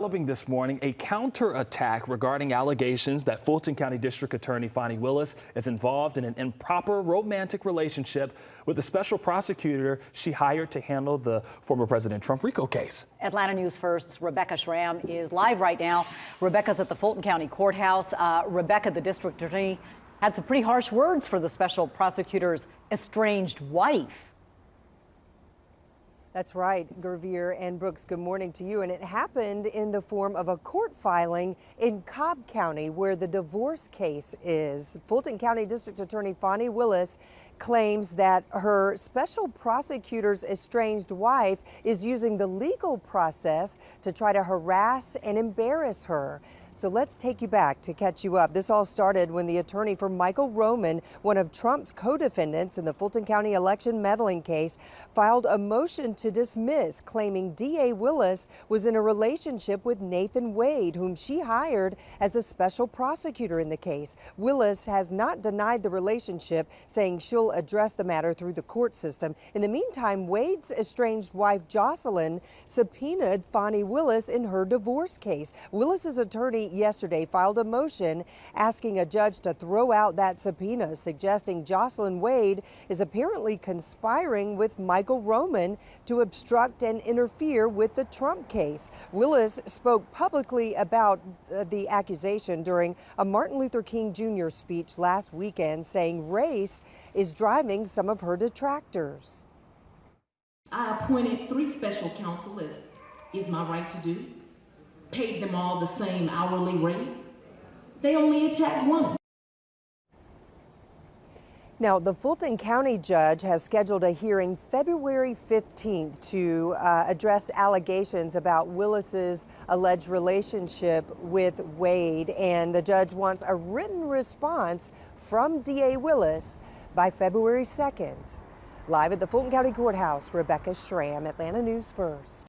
Developing this morning, a counterattack regarding allegations that Fulton County District Attorney Fani Willis is involved in an improper romantic relationship with the special prosecutor she hired to handle the former President Trump RICO case. Atlanta News First's Rebecca Schramm is live right now. Rebecca's at the Fulton County Courthouse. Rebecca, the district attorney, had some pretty harsh words for the special prosecutor's estranged wife. That's right, Gervier and Brooks, good morning to you. And it happened in the form of a court filing in Cobb County, where the divorce case is. Fulton County District Attorney Fani Willis claims that her special prosecutor's estranged wife is using the legal process to try to harass and embarrass her. So let's take you back to catch you up. This all started when the attorney for Michael Roman, one of Trump's co-defendants in the Fulton County election meddling case, filed a motion to dismiss, claiming DA Willis was in a relationship with Nathan Wade, whom she hired as a special prosecutor in the case. Willis has not denied the relationship, saying she'll address the matter through the court system. In the meantime, Wade's estranged wife, Jocelyn, subpoenaed Fani Willis in her divorce case. Willis's attorney yesterday filed a motion asking a judge to throw out that subpoena, suggesting Jocelyn Wade is apparently conspiring with Michael Roman to obstruct and interfere with the Trump case. Willis spoke publicly about the accusation during a Martin Luther King Jr. speech last weekend, saying race is driving some of her detractors. I appointed 3 special counsel, as is my right to do. Paid them all the same hourly rate. They only attacked one. Now, the Fulton County judge has scheduled a hearing February 15th to address allegations about Willis's alleged relationship with Wade, and the judge wants a written response from DA Willis by February 2nd. Live at the Fulton County Courthouse, Rebecca Schramm, Atlanta News First.